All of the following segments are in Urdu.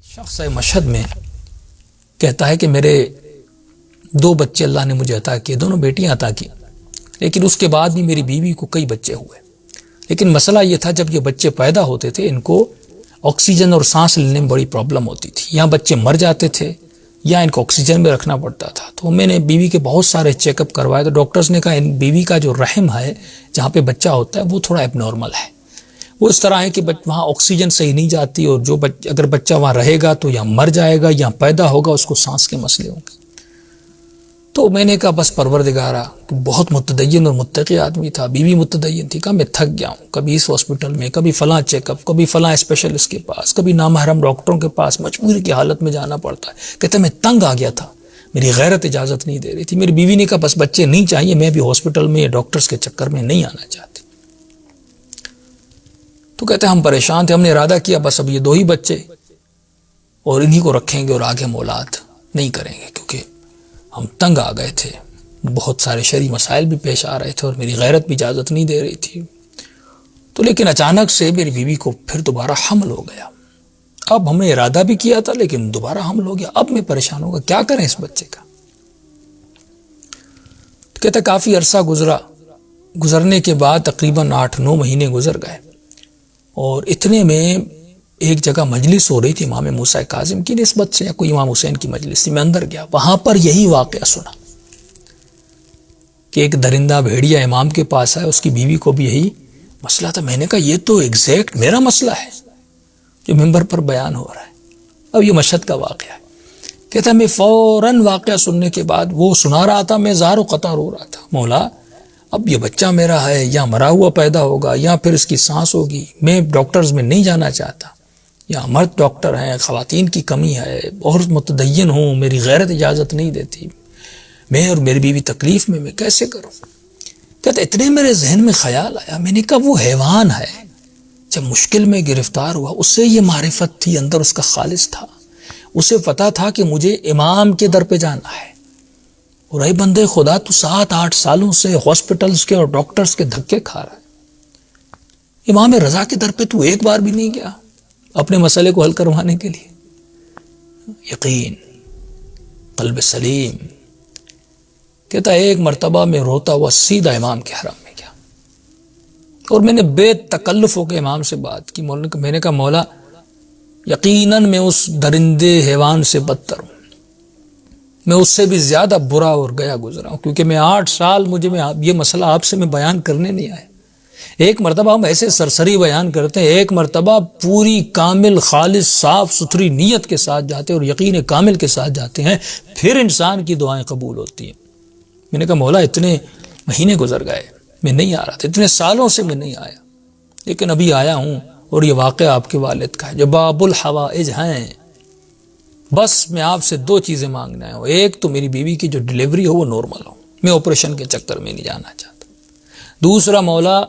شخص ہے مشہد میں کہتا ہے کہ میرے 2 بچے اللہ نے مجھے عطا کیے، دونوں بیٹیاں عطا کی، لیکن اس کے بعد بھی میری بیوی کو کئی بچے ہوئے، لیکن مسئلہ یہ تھا جب یہ بچے پیدا ہوتے تھے ان کو آکسیجن اور سانس لینے میں بڑی پرابلم ہوتی تھی، یا بچے مر جاتے تھے یا ان کو آکسیجن میں رکھنا پڑتا تھا۔ تو میں نے بیوی کے بہت سارے چیک اپ کروائے تو ڈاکٹرز نے کہا ان بیوی کا جو رحم ہے جہاں پہ بچہ ہوتا ہے وہ تھوڑا ایب نارمل ہے، وہ اس طرح ہے کہ وہاں آکسیجن صحیح نہیں جاتی، اور جو اگر بچہ وہاں رہے گا تو یا مر جائے گا یا پیدا ہوگا اس کو سانس کے مسئلے ہوں گے۔ تو میں نے کہا بس پروردگارا، بہت متدین اور متقی آدمی تھا، بیوی متدین تھی، کہا میں تھک گیا ہوں، کبھی اس ہاسپٹل میں، کبھی فلاں چیک اپ، کبھی فلاں اسپیشلسٹ کے پاس، کبھی نامحرم ڈاکٹروں کے پاس، مجبوری کی حالت میں جانا پڑتا ہے۔ کہتے میں تنگ آ گیا تھا، میری غیرت اجازت نہیں دے رہی تھی۔ میری بیوی نے کہا بس بچے نہیں چاہیے، میں بھی ہاسپٹل میں یا ڈاکٹرز کے چکر میں نہیں آنا چاہتی۔ تو کہتے ہم پریشان تھے، ہم نے ارادہ کیا بس اب یہ 2 ہی بچے اور انہی کو رکھیں گے اور آگے مولاد نہیں کریں گے، کیونکہ ہم تنگ آ گئے تھے، بہت سارے شرعی مسائل بھی پیش آ رہے تھے اور میری غیرت بھی اجازت نہیں دے رہی تھی۔ تو لیکن اچانک سے میری بیوی کو پھر دوبارہ حمل ہو گیا۔ اب ہم نے ارادہ بھی کیا تھا لیکن دوبارہ حمل ہو گیا، اب میں پریشان ہوگا کیا کریں اس بچے کا۔ کہتا کافی عرصہ گزرنے کے بعد تقریباً 8-9 مہینے گزر گئے، اور اتنے میں ایک جگہ مجلس ہو رہی تھی امام موسیٰ کاظم کی نسبت سے، یا کوئی امام حسین کی مجلس تھی، میں اندر گیا، وہاں پر یہی واقعہ سنا کہ ایک درندہ بھیڑیا امام کے پاس آیا، اس کی بیوی کو بھی یہی مسئلہ تھا۔ میں نے کہا یہ تو ایگزیکٹ میرا مسئلہ ہے جو منبر پر بیان ہو رہا ہے، اب یہ مشہد کا واقعہ ہے۔ کہتا میں فوراً واقعہ سننے کے بعد وہ سنا رہا تھا، میں زار و قطار ہو رہا تھا، مولا اب یہ بچہ میرا ہے یا مرا ہوا پیدا ہوگا یا پھر اس کی سانس ہوگی، میں ڈاکٹرز میں نہیں جانا چاہتا، یا مرد ڈاکٹر ہیں، خواتین کی کمی ہے، بہت متدین ہوں، میری غیرت اجازت نہیں دیتی، میں اور میری بیوی تکلیف میں کیسے کروں۔ کہتا اتنے میرے ذہن میں خیال آیا، میں نے کہا وہ حیوان ہے جب مشکل میں گرفتار ہوا، اس سے یہ معرفت تھی، اندر اس کا خالص تھا، اسے پتا تھا کہ مجھے امام کے در پہ جانا ہے، اور اے بندے خدا تو 7-8 سالوں سے ہاسپٹلز کے اور ڈاکٹرز کے دھکے کھا رہا ہے، امام رضا کے در پہ تو ایک بار بھی نہیں گیا اپنے مسئلے کو حل کروانے کے لیے۔ یقین، قلب سلیم۔ کہتا ایک مرتبہ میں روتا ہوا سیدھا امام کے حرم میں گیا، اور میں نے بے تکلف ہو کے امام سے بات کی۔ میں نے کہا مولا یقیناً میں اس درندے حیوان سے بدتر ہوں، میں اس سے بھی زیادہ برا اور گیا گزرا ہوں، کیونکہ میں 8 سال یہ مسئلہ آپ سے میں بیان کرنے نہیں آیا۔ ایک مرتبہ ہم ایسے سرسری بیان کرتے ہیں، ایک مرتبہ پوری کامل خالص صاف ستھری نیت کے ساتھ جاتے ہیں اور یقین کامل کے ساتھ جاتے ہیں، پھر انسان کی دعائیں قبول ہوتی ہیں۔ میں نے کہا مولا اتنے مہینے گزر گئے، میں نہیں آ رہا تھا، اتنے سالوں سے میں نہیں آیا، لیکن ابھی آیا ہوں، اور یہ واقعہ آپ کے والد کا ہے جو باب الحوائج ہیں۔ بس میں آپ سے 2 چیزیں مانگنا ہے، ایک تو میری بیوی کی جو ڈیلیوری ہو وہ نارمل ہو، میں آپریشن کے چکر میں نہیں جانا چاہتا، دوسرا مولا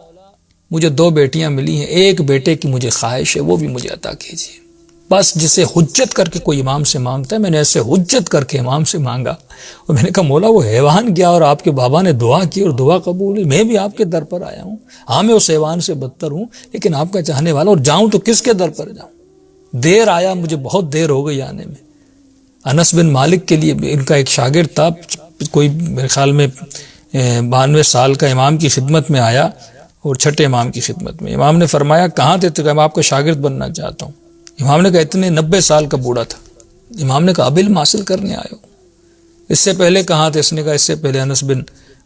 مجھے 2 بیٹیاں ملی ہیں، ایک بیٹے کی مجھے خواہش ہے، وہ بھی مجھے عطا کیجیے۔ بس جسے حجت کر کے کوئی امام سے مانگتا ہے، میں نے ایسے حجت کر کے امام سے مانگا، اور میں نے کہا مولا وہ حیوان گیا اور آپ کے بابا نے دعا کی اور دعا قبول ہوئی، میں بھی آپ کے در پر آیا ہوں، ہاں میں اس حیوان سے بدتر ہوں لیکن آپ کا چاہنے والا، اور جاؤں تو کس کے در پر جاؤں؟ دیر آیا، مجھے بہت دیر ہو گئی آنے میں۔ انس بن مالک کے لیے ان کا ایک شاگرد تھا، کوئی میرے خیال میں 92 سال کا، امام کی خدمت میں آیا، اور چھٹے امام کی خدمت میں امام نے فرمایا کہاں تھے؟ تو کہا میں آپ کا شاگرد بننا چاہتا ہوں۔ امام نے کہا اتنے 90 سال کا بوڑھا تھا۔ امام نے کہا اب علم حاصل کرنے آئے ہو؟ اس سے پہلے کہاں تھے؟ اس نے کہا اس سے پہلے انس بن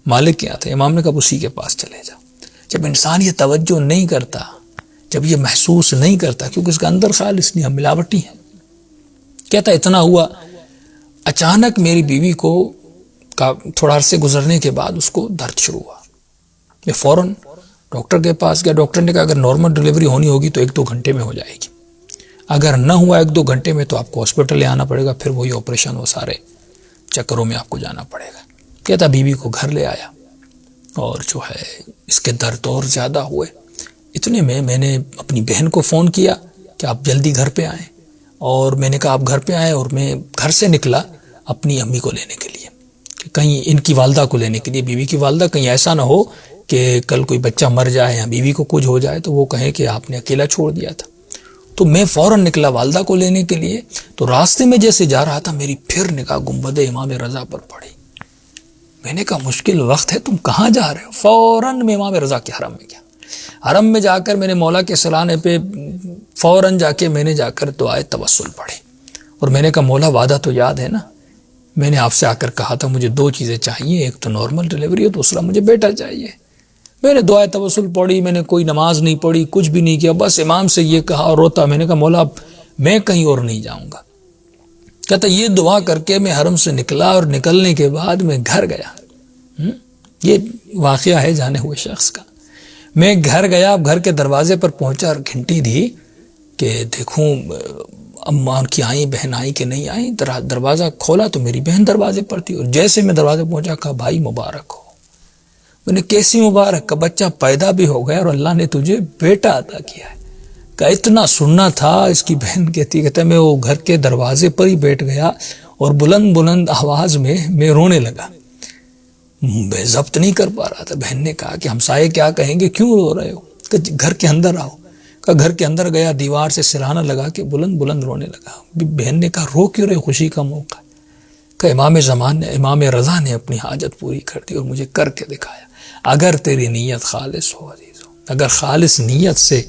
مالک کے یہاں تھے۔ امام نے کہا اسی کے پاس چلے جاؤ۔ جب انسان یہ توجہ نہیں کرتا، جب یہ محسوس نہیں کرتا، کیونکہ اس کا اندر خالص نہیں، ہم ملاوٹی ہیں۔ کہتا اتنا ہوا، اچانک میری بیوی کو تھوڑا عرصے گزرنے کے بعد اس کو درد شروع ہوا، میں فوراً ڈاکٹر کے پاس گیا۔ ڈاکٹر نے کہا اگر نارمل ڈیلیوری ہونی ہوگی تو 1-2 گھنٹے میں ہو جائے گی، اگر نہ ہوا 1-2 گھنٹے میں تو آپ کو ہاسپٹل لے آنا پڑے گا، پھر وہی آپریشن، وہ سارے چکروں میں آپ کو جانا پڑے گا۔ کہتا بیوی کو گھر لے آیا، اور جو ہے اس کے درد اور زیادہ ہوئے۔ اتنے میں نے اپنی بہن کو فون کیا کہ آپ جلدی گھر پہ آئیں، اور میں نے کہا آپ گھر پہ آئیں، اور میں گھر سے نکلا اپنی امی کو لینے کے لیے، کہ کہیں ان کی والدہ کو لینے کے لیے، بیوی کی والدہ، کہیں ایسا نہ ہو کہ کل کوئی بچہ مر جائے یا بیوی کو کچھ ہو جائے تو وہ کہیں کہ آپ نے اکیلا چھوڑ دیا تھا۔ تو میں فوراً نکلا والدہ کو لینے کے لیے. تو راستے میں جیسے جا رہا تھا میری پھر نگاہ گنبد امام رضا پر پڑی. میں نے کہا مشکل وقت ہے، تم کہاں جا رہے ہو؟ فوراً میں امام رضا کے حرم میں گیا. حرم میں جا کر میں نے مولا کے سلانے پہ فوراً جا کے میں نے جا کر دعائے توسل پڑھی. اور میں نے کہا مولا وعدہ تو یاد ہے نا، میں نے آپ سے آ کر کہا تھا مجھے 2 چیزیں چاہیے، ایک تو نارمل ڈلیوری اور دوسرا مجھے بیٹا چاہیے. میں نے دعائے توسل پڑھی، میں نے کوئی نماز نہیں پڑھی، کچھ بھی نہیں کیا، بس امام سے یہ کہا اور روتا. میں نے کہا مولا اب میں کہیں اور نہیں جاؤں گا. کہتا یہ دعا کر کے میں حرم سے نکلا اور نکلنے کے بعد میں گھر گیا. یہ واقعہ ہے جانے ہوئے شخص کا. میں گھر گیا، اب گھر کے دروازے پر پہنچا اور گھنٹی دی کہ دیکھوں اماں کی آئیں، بہن آئی کہ نہیں آئی. دروازہ کھولا تو میری بہن دروازے پر تھی، اور جیسے میں دروازے پہنچا کہا بھائی مبارک ہو. میں نے کیسی مبارک؟ کا بچہ پیدا بھی ہو گیا اور اللہ نے تجھے بیٹا عطا کیا ہے. کہ اتنا سننا تھا. اس کی بہن کہتا میں وہ گھر کے دروازے پر ہی بیٹھ گیا اور بلند بلند آواز میں رونے لگا. میں ضبط نہیں کر پا رہا تھا. بہن نے کہا کہ ہمسائے کیا کہیں گے، کیوں رو رہے ہو؟ کہ گھر کے اندر آؤ. کہ گھر کے اندر گیا، دیوار سے سرہانہ لگا کے بلند بلند رونے لگا. بہن نے کہا رو کیوں رہے، خوشی کا موقع. کہ امام رضا نے اپنی حاجت پوری کر دی اور مجھے کر کے دکھایا. اگر تیری نیت خالص ہو عزیزو، اگر خالص نیت سے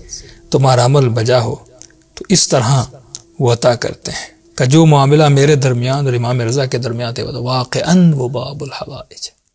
تمہارا عمل بجا ہو تو اس طرح وہ عطا کرتے ہیں. کہ جو معاملہ میرے درمیان اور امام رضا کے درمیان تھے وہ واقعاً وہ باب الحوائج.